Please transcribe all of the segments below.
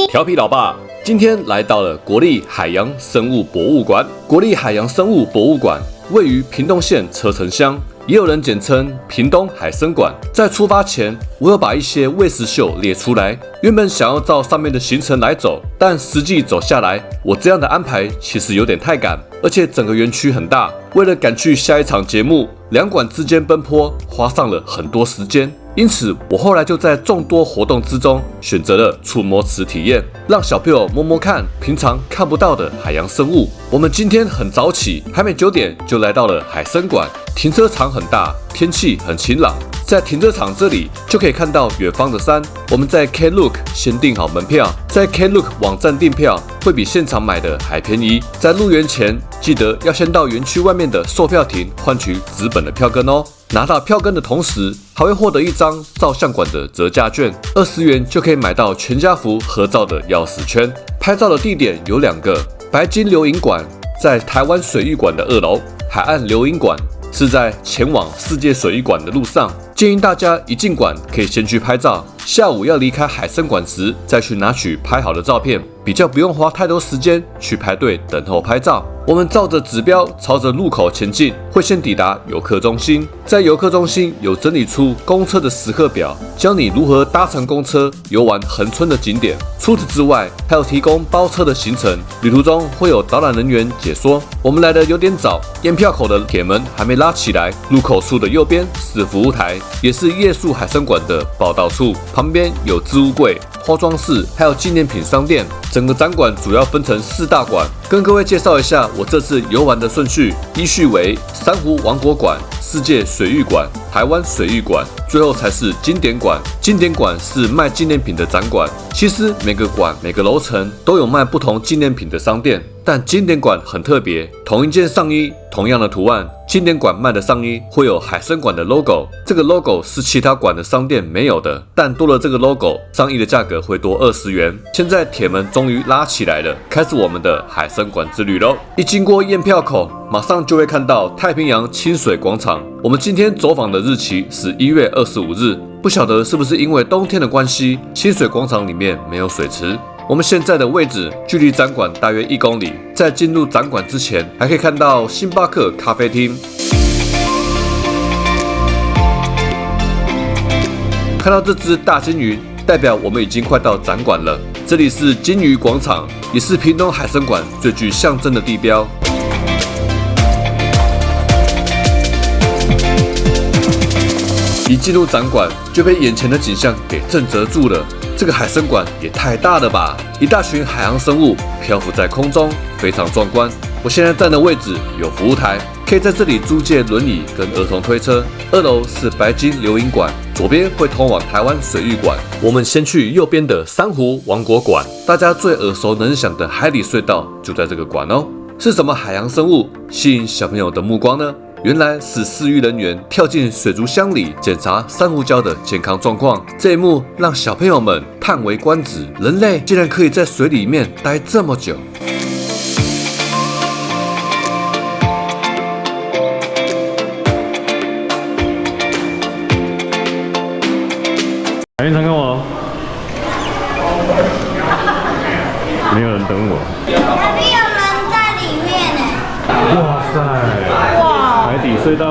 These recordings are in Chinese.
调皮老爸今天来到了国立海洋生物博物馆。国立海洋生物博物馆位于屏东县车城乡，也有人简称屏东海生馆。在出发前，我有把一些喂食秀列出来，原本想要照上面的行程来走，但实际走下来，我这样的安排其实有点太赶，而且整个园区很大，为了赶去下一场节目，两馆之间奔波，花上了很多时间。因此，我后来就在众多活动之中选择了触摸池体验，让小朋友摸摸看平常看不到的海洋生物。我们今天很早起，还没9点就来到了海生馆。停车场很大，天气很晴朗，在停车场这里就可以看到远方的山。我们在 Klook 先订好门票，在 Klook 网站订票会比现场买的还便宜。在入园前，记得要先到园区外面的售票亭换取纸本的票根哦。拿到票根的同时，还会获得一张照相馆的折价券，20元就可以买到全家福合照的钥匙圈。拍照的地点有2个，白金流影馆在台湾水域馆的2楼，海岸流影馆是在前往世界水域馆的路上。建议大家一进馆可以先去拍照，下午要离开海生馆时再去拿取拍好的照片，比较不用花太多时间去排队等候拍照。我们照着指标朝着入口前进，会先抵达游客中心。在游客中心有整理出公车的时刻表，教你如何搭乘公车游玩恒春的景点。除此之外，还有提供包车的行程，旅途中会有导览人员解说。我们来的有点早，验票口的铁门还没拉起来，入口处的右边是服务台，也是夜宿海生馆的报到处，旁边有置物柜、化妆室，还有纪念品商店。整个展馆主要分成4大馆，跟各位介绍一下我这次游玩的顺序，依序为珊瑚王国馆、世界水域馆、台湾水域馆，最后才是经典馆。经典馆是卖纪念品的展馆，其实每个馆每个楼层都有卖不同纪念品的商店，但经典馆很特别，同一件上衣，同样的图案，经典馆卖的上衣会有海生馆的 logo， 这个 logo 是其他馆的商店没有的，但多了这个 logo， 上衣的价格会多20元。现在铁门终于拉起来了，开始我们的海生馆之旅喽！一经过验票口，马上就会看到太平洋亲水广场。我们今天走访的日期是1月25日，不晓得是不是因为冬天的关系，亲水广场里面没有水池。我们现在的位置距离展馆大约1公里，在进入展馆之前，还可以看到星巴克咖啡厅。看到这只大金鱼，代表我们已经快到展馆了。这里是金鱼广场，也是屏东海生馆最具象征的地标。一进入展馆，就被眼前的景象给震慑住了。这个海生馆也太大了吧！一大群海洋生物漂浮在空中，非常壮观。我现在站的位置有服务台，可以在这里租借轮椅跟儿童推车。2楼是白金流影馆，左边会通往台湾水域馆。我们先去右边的珊瑚王国馆，大家最耳熟能详的海底隧道就在这个馆哦。是什么海洋生物吸引小朋友的目光呢？原来是饲育人员跳进水族箱里检查珊瑚礁的健康状况，这一幕让小朋友们叹为观止，人类竟然可以在水里面待这么久。海绵长干嘛？没有人等我。那边有人在里面呢。哇塞！哇！海底隧道。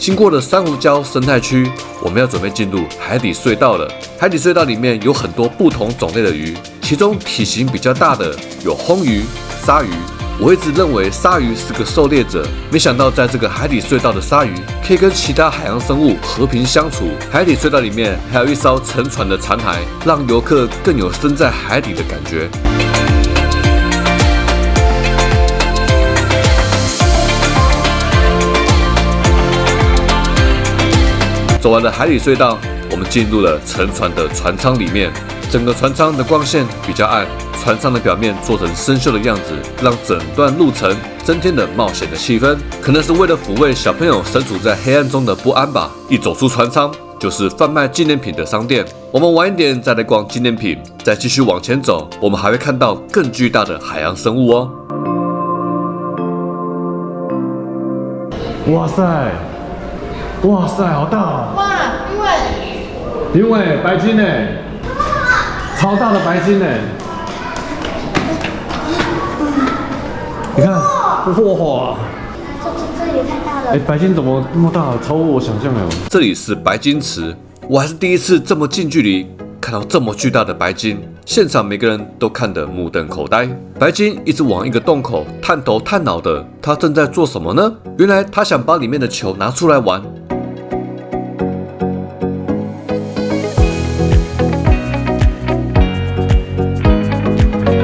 经过了珊瑚礁生态区，我们要准备进入海底隧道了。海底隧道里面有很多不同种类的鱼，其中体型比较大的有红鱼、鲨鱼。我一直认为鲨鱼是个狩猎者，没想到在这个海底隧道的鲨鱼可以跟其他海洋生物和平相处。海底隧道里面还有一艘沉船的残骸，让游客更有身在海底的感觉。走完了海底隧道，我们进入了沉船的船舱里面。整个船舱的光线比较暗，船舱的表面做成生锈的样子，让整段路程增添了冒险的气氛。可能是为了抚慰小朋友身处在黑暗中的不安吧。一走出船舱，就是贩卖纪念品的商店。我们晚一点再来逛纪念品，再继续往前走，我们还会看到更巨大的海洋生物哦。哇塞！哇塞，好大哦！哇，因为因为白金呢？超大的白鲸呢！你看，哇！这也太大了。哎，白鲸怎么那么大？超乎我想象的。这里是白鲸池，我还是第一次这么近距离看到这么巨大的白鲸，现场每个人都看得目瞪口呆。白鲸一直往一个洞口探头探脑的，它正在做什么呢？原来它想把里面的球拿出来玩。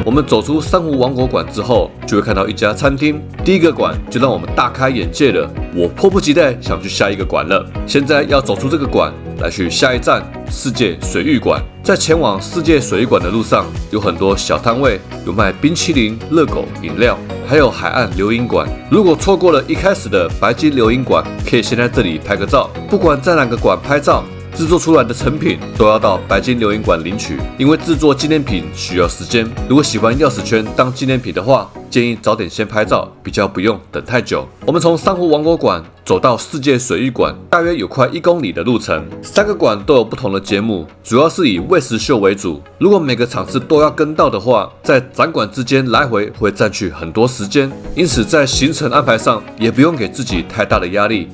我们走出珊瑚王国馆之后，就会看到一家餐厅。第一个馆就让我们大开眼界了，我迫不及待想去下一个馆了。现在要走出这个馆，来去下一站世界水域馆。在前往世界水域馆的路上，有很多小摊位，有卖冰淇淋、热狗、饮料，还有海岸流萤馆。如果错过了一开始的白鲸流萤馆，可以先在这里拍个照。不管在哪个馆拍照，制作出来的成品都要到白鲸流萤馆领取，因为制作纪念品需要时间。如果喜欢钥匙圈当纪念品的话，建议早点先拍照，比较不用等太久。我们从珊瑚王国馆走到世界水域馆，大约有快1公里的路程。3个馆都有不同的节目，主要是以喂食秀为主。如果每个场次都要跟到的话，在展馆之间来回会占据很多时间，因此在行程安排上也不用给自己太大的压力。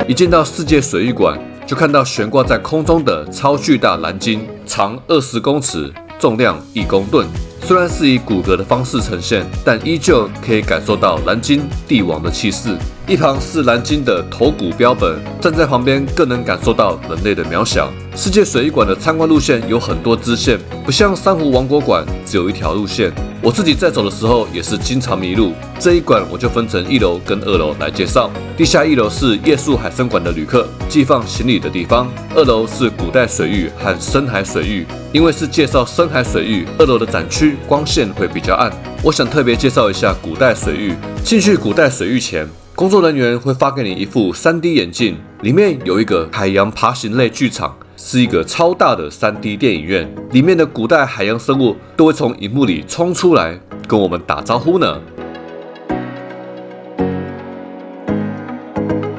一进到世界水域馆，就看到悬挂在空中的超巨大蓝鲸，长20公尺，重量1公吨。虽然是以骨骼的方式呈现，但依旧可以感受到蓝鲸帝王的气势。一旁是蓝鲸的头骨标本，站在旁边更能感受到人类的渺小。世界水域馆的参观路线有很多支线，不像珊瑚王国馆只有一条路线。我自己在走的时候也是经常迷路。这一馆我就分成1楼跟2楼来介绍。地下1楼是夜宿海参馆的旅客寄放行李的地方，2楼是古代水域和深海水域。因为是介绍深海水域，2楼的展区光线会比较暗。我想特别介绍一下古代水域。进去古代水域前，工作人员会发给你一副3D 眼镜，里面有一个海洋爬行类剧场，是一个超大的3D 电影院，里面的古代海洋生物都会从荧幕里冲出来跟我们打招呼呢。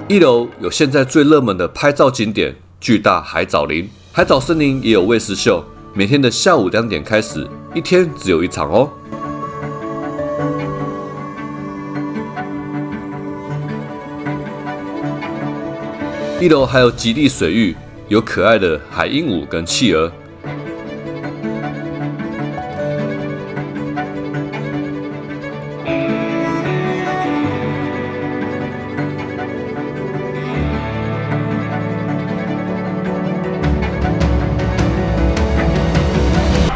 1楼有现在最热门的拍照景点巨大海藻林，海藻森林也有喂食秀，每天的下午2点开始，一天只有1场哦。1楼还有极地水域，有可爱的海鹦鹉跟企鹅。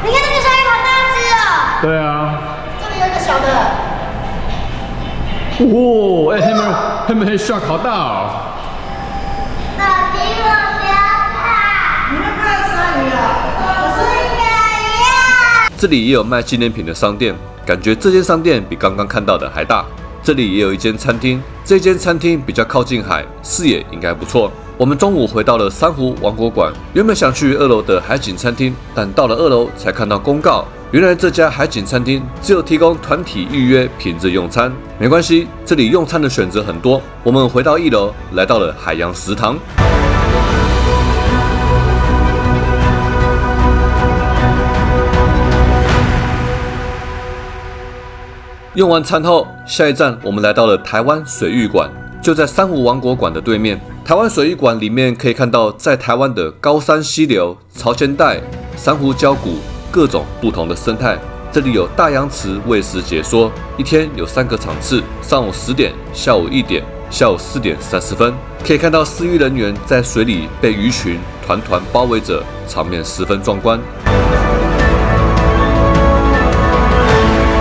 你看那个鲨鱼好大只哦！对啊。这里有一个小的。哇，哎，Hammer Shark 好大哦。那比我不要大。你们看到鲨鱼了？我是鲨鱼。这里也有卖纪念品的商店，感觉这间商店比刚刚看到的还大。这里也有一间餐厅，这间餐厅比较靠近海，视野应该不错。我们中午回到了珊瑚王国馆，原本想去2楼的海景餐厅，但到了2楼才看到公告，原来这家海景餐厅只有提供团体预约平日用餐。没关系，这里用餐的选择很多。我们回到1楼，来到了海洋食堂。用完餐后，下一站我们来到了台湾水域馆，就在珊瑚王国馆的对面。台湾水域馆里面可以看到在台湾的高山溪流、潮间带、珊瑚礁谷各种不同的生态。这里有大洋池喂食解说，一天有3个场次，上午10点、下午1点、下午4点30分。可以看到饲育人员在水里被鱼群团团包围着，场面十分壮观。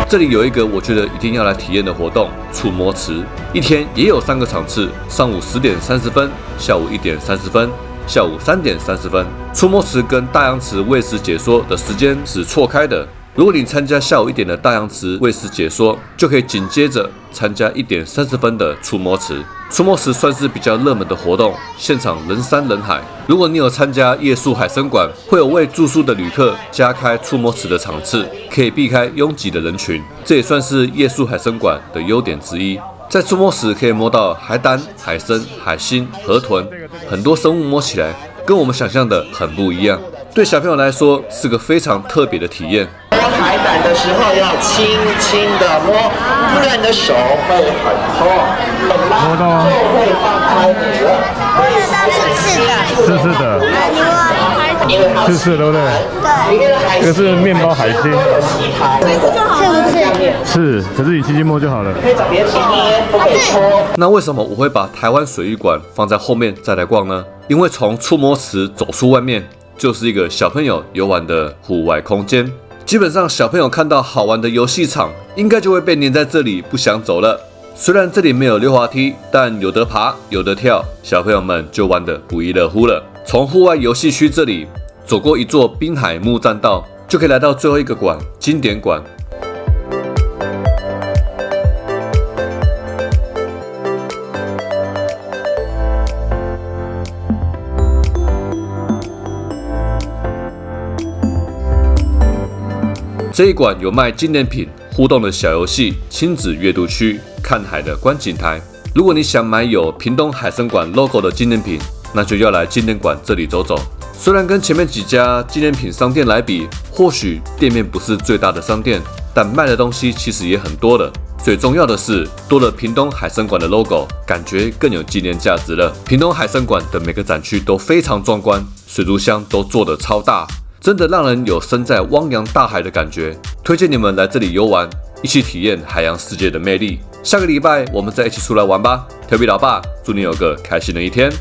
这里有一个我觉得一定要来体验的活动——触摸池，一天也有3个场次，上午10点30分、下午1点30分、下午3点30分。触摸池跟大洋池喂食解说的时间是错开的。如果你参加下午1点的大洋池喂食解说，就可以紧接着参加1点30分的触摸池。触摸池算是比较热门的活动，现场人山人海。如果你有参加夜宿海参馆，会有为住宿的旅客加开触摸池的场次，可以避开拥挤的人群。这也算是夜宿海参馆的优点之一。在触摸时可以摸到海胆、海参、海星、河豚，很多生物摸起来跟我们想象的很不一样。对小朋友来说是个非常特别的体验。摸海胆的时候要轻轻的摸，不然你的手会很痛，摸到啊，就会放开你了。摸得到是刺的，刺刺的，你摸，刺刺对不对？对，这个是面包海星，是不是？刺，可是你轻轻摸就好了。可以找别人捏，不可以戳。那为什么我会把台湾水域馆放在后面再来逛呢？因为从触摸池走出外面，就是一个小朋友游玩的户外空间。基本上小朋友看到好玩的游戏场，应该就会被黏在这里不想走了。虽然这里没有溜滑梯，但有得爬，有得跳，小朋友们就玩得不亦乐乎了。从户外游戏区这里走过一座滨海木栈道，就可以来到最后一个馆——经典馆。这一馆有卖纪念品、互动的小游戏、亲子阅读区、看海的观景台。如果你想买有屏东海参馆 logo 的纪念品，那就要来纪念馆这里走走。虽然跟前面几家纪念品商店来比，或许店面不是最大的商店，但卖的东西其实也很多的。最重要的是，多了屏东海参馆的 logo， 感觉更有纪念价值了。屏东海参馆的每个展区都非常壮观，水族箱都做得超大。真的让人有身在汪洋大海的感觉，推荐你们来这里游玩，一起体验海洋世界的魅力。下个礼拜我们再一起出来玩吧！调皮老爸，祝你有个开心的一天。